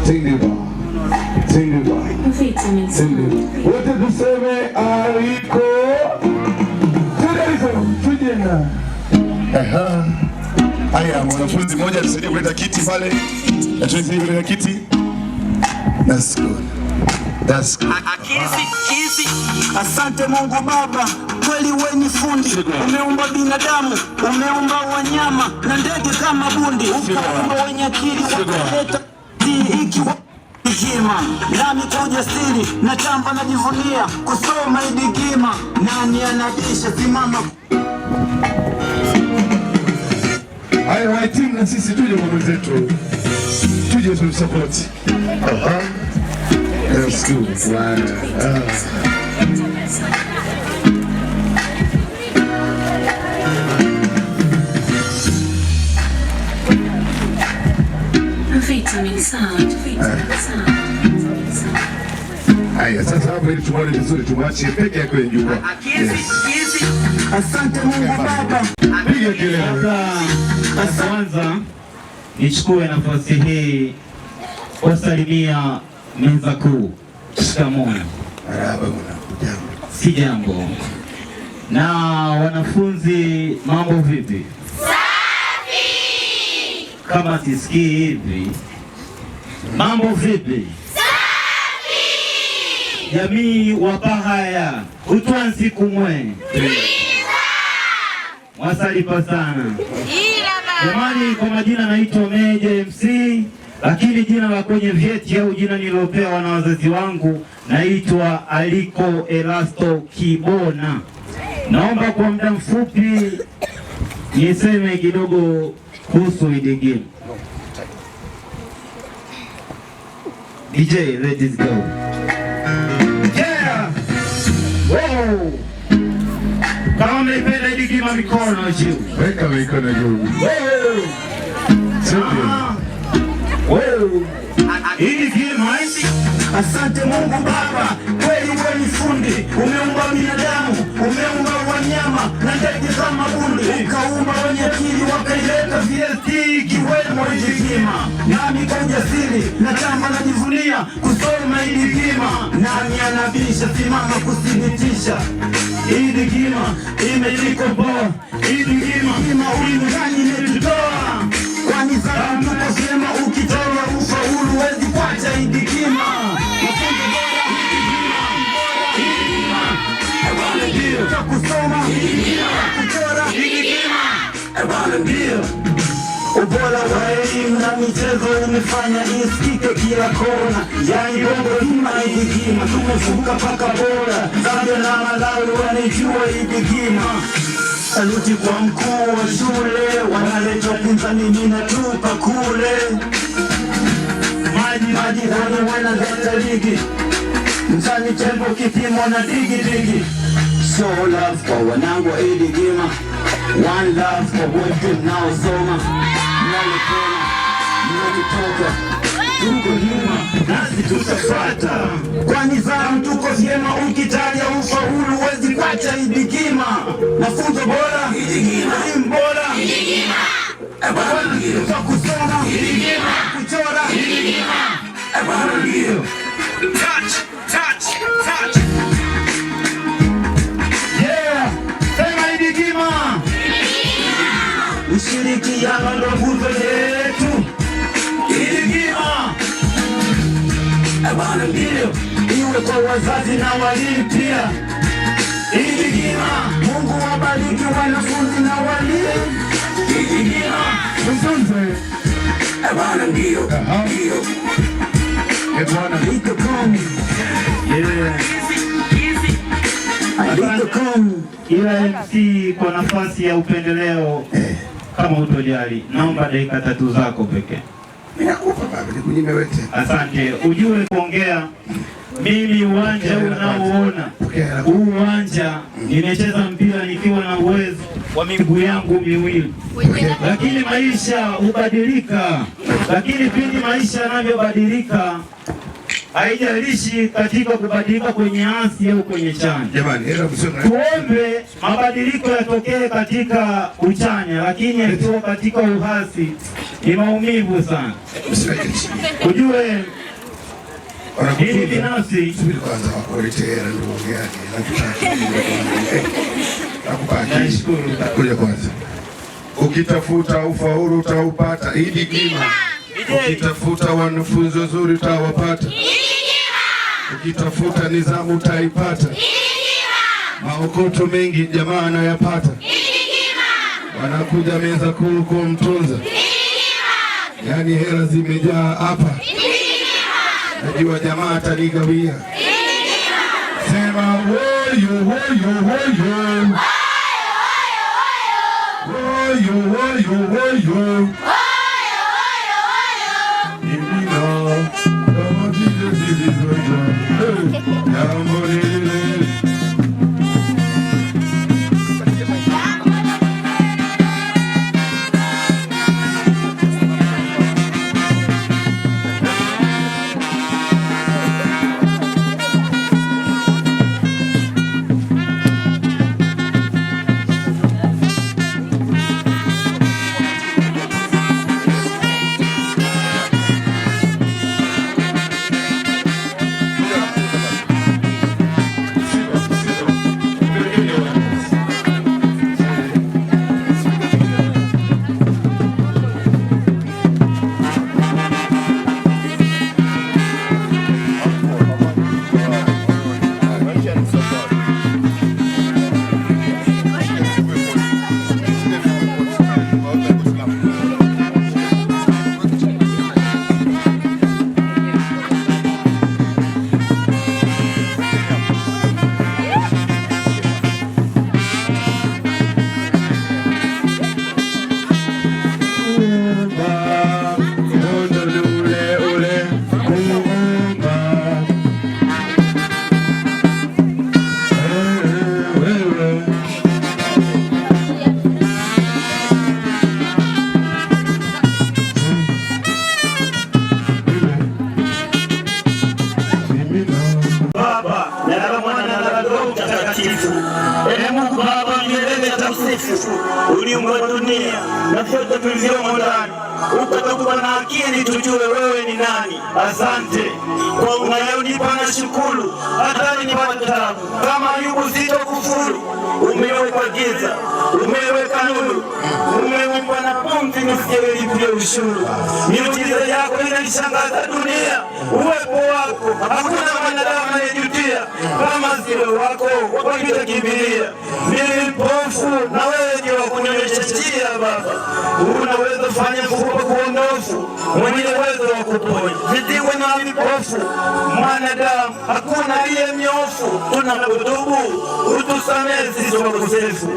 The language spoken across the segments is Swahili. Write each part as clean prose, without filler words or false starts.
Sindiba. Wote tuseme aliko. Tujena. Haya, mwanafunzi mmoja tusaidie kuleta kiti pale. Na tusaidie kuleta kiti. That's good. That's good. Kisi. Asante Mungu Baba, kweli wewe ni fundi. Umeumba binadamu, umeumba wanyama na ndege kama bundi. Ukaumba wenye akili wakaleta ikiwa hekima. Nami kwa ujasiri na tamba najivunia kusoma idigima. Nani anabisha simama. Haya timu na sisi tuje kwa mwenzetu. Tuje tumsupport. That's good. Wow. Haya, sasa hapo ili tumwone vizuri tumwache peke yake kwenye jukwaa. Asante Mungu Baba. Piga kelele. Kwanza nichukue nafasi hii kusalimia meza kuu. Shikamoo. Marhaba bwana. Si jambo. Na wanafunzi mambo vipi? Safi. Kama sisikii hivi. Mambo vipi? Safi. Jamii wapahaya utwansi kumwe. Mwasalipa sana. Jamani, kwa majina naitwa Meja MC, lakini jina la kwenye vyeti au jina nilopewa na wazazi wangu naitwa Aliko Elasto Kibona. Naomba kwa muda mfupi niseme kidogo kuhusu idigima. DJ, let's go. Yeah! Wow! Kama mnaipenda idigima mikono juu. Weka mikono juu. Idigima. Asante Mungu Baba, kweli wewe ni fundi. Umeumba binadamu, umeumba wanyama na ndege kama bundi. Ukaumba wenye akili wakaileta VST kiwemo idigima. Nami kwa ujasiri na tamba najivunia kusoma idigima. Nani anabisha simama kuthibitisha. Idigima imelikomboa. Idigima ulingani imetutoa. Kwani sana tukosema ukitoa ufaulu wezi kwacha idigima. Mafunzo bora idigima. Kusoma idigima. Kuchora idigima. Ubora wa elimu na michezo umefanya isikike kila kona. Yani bongo hima idigima. Tumevuka paka bora. Zambia na Malawi wanijua idigima. Saluti kwa mkuu wa shule, wanaleta pinzani ninatupa kule. Maji wanaleta ligi, mtani tempo kipimo na digi. Show love kwa wanangu wa idigima. One love kwa wote mnaosoma. Mnalepona, mnatutoka, tuko nyuma, nasi tutafuata. Kwani zamu tuko vyema ukitaja ufaulu wezi kwacha idigima. Mafunzo bora idigima. Elimu bora idigima. Kwa kusoma idigima. Kuchora idigima. Touch. Yeah, sema idigima. Ushirikiano ndo nguzo yetu. Idigima. Iwe kwa wazazi na walimu pia. Idigima. Mungu wabariki wanafunzi na walimu. Idigima. Mzunze. Ndio. Aliko komi. Aliko komi. Ila MC kwa nafasi ya upendeleo kama utojali, naomba dakika 3 zako pekee. Ninakupa baba, nikunyime wete. Asante. Ujue kuongea mimi uwanja unaoona. Uwanja nimecheza mpira nikiwa na uwezo wa miguu yangu miwili. Lakini maisha hubadilika. Lakini pindi maisha yanavyobadilika, haijalishi katika kubadilika kwenye hasi au kwenye chanya. Jamani, tuombe mabadiliko yatokee katika uchanya, lakini yakiwa katika uhasi ni maumivu sana. Ujue mimi binafsi kwanza wakuletea ndugu yake nashukuru. Kuja kwanza, ukitafuta ufaulu utaupata. Idi Gima, ukitafuta wanafunzi wazuri utawapata. Ukitafuta nizamu utaipata. Maokoto mengi jamaa anayapata. Wanakuja meza kuu kumtunza, yani hela zimejaa hapa. Najua jamaa atanigawia. Sema woyo woyo woyo woyo woyo woyo. Uliumba dunia na vyote vilivyomo ndani, ukatupa na akili tujue wewe ni nani. Asante kwa unayonipa na shukuru, hata nipate taabu kama Ayubu sitokufuru. Umeweka giza, umeweka nuru, umeweka na pumzi nisijelipia ushuru. Miujiza yako inaishangaza dunia, uwepo wako hakuna mwanadamu anayejutia. Kama sio wako wakitakimbilia, mimi mpofu na wewe ndio wakunyonyesha njia. Baba, unaweza fanya mfupa kuondofu, mwenye uwezo wa kuponya viziwi na vipofu. Mwanadamu hakuna aliye mnyofu, tunakutubu utusamehe sisi wakosefu.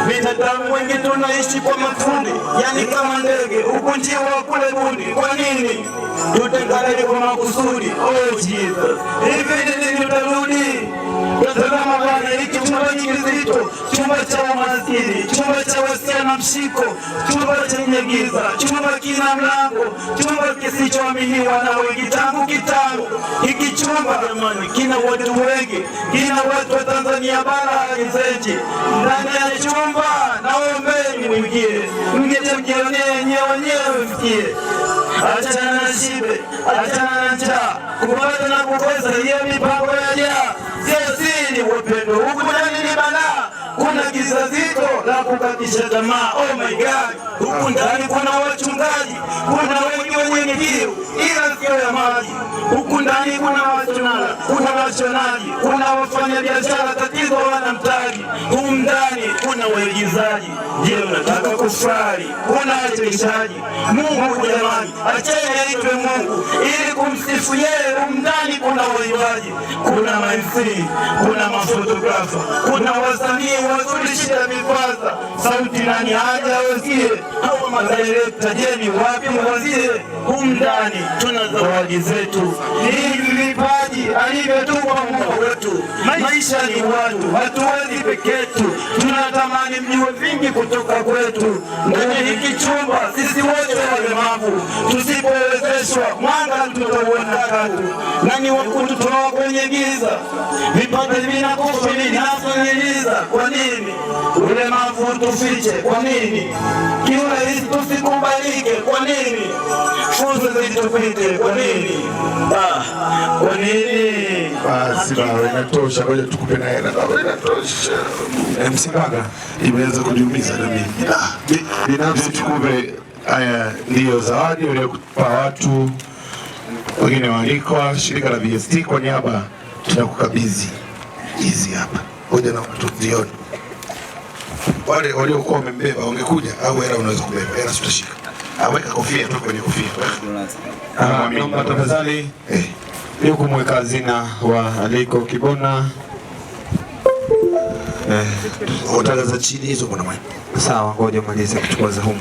Binadamu wengi tunaishi kwa makundi, yani kama ndege huku njiwa kule bundi. Kwa nini tutenganeni kwa makusudi? Oh Jesus, hivi nini tutarudi? Tazama Bwana, hiki chumba kizito, chumba cha umaskini, chumba cha wasia na mshiko, chumba chenye giza, chumba kina mlango, chumba kisichoaminiwa na wengi tangu kitambo. Hiki chumba jamani, kina watu wengi, kina watu wa Tanzania bara hadi nje. Ndani ya chumba naombeni mwingie, mngine mjionee wenyewe mfikie. Achana na shibe, achana na njaa, kupata na kukosa, hiyo mipango ya jaa. Sio siri wapendo, huku ndani ni balaa, kuna giza zito la kukatisha tamaa. Oh my God, huku ndani kuna wachungaji, kuna wengi wenye kiu ila sio ya maji. Huku ndani kuna wachunala, kuna washonaji, kuna wafanya biashara, tatizo wana mtaji. Huku ndani kuna waigizaji, je, unataka kufurahi? Kuna wachekeshaji. Mungu jamani, acheni aitwe Mungu ili kumsifu yeye. Huku ndani kuna waimbaji, kuna MC, kuna mafotografa, kuna wasanii wazuri shida vipaza sauti, nani haja wasikie au madirekta. Je, ni wapi mwazie? Huku ndani tuna zawadi zetu, hivi vipaji alivyotupa Mungu wetu. Maisha ni watu, hatuwezi peke yetu, tunatamani mjue vingi kutoka kwetu. Ndani hiki chumba sisi wote walemavu, tusipowezeshwa mwanga tutauona katu. Nani wakututoa kwenye giza? Vipaji vinakufa vinasonyeliza. Kwa nini ulemavu tufiche? Kwa nini kiurahisi tusikubalike? Kwa nini tukuite kwa nini? Kwa nini? Basi baba, inatosha. Ngoja tukupe na hela baba, inatosha. Msibaga imeweza kujiumiza na mimi. Binafsi tukupe haya ndio zawadi waliokupa watu wengine waalikwa. Shirika la VST kwa niaba tunakukabidhi hizi hapa. Ngoja na tuzione. Wale waliokuwa wamembeba wangekuja au hela unaweza kubeba. Hela tutashika. Aweka kofia tu kwenye kofia. Naomba tafadhali ni kumweka hazina wa Aliko Kibona. Utangaza chini hizo bwana mwana. Sawa, ngoja malize kuchukua za humu.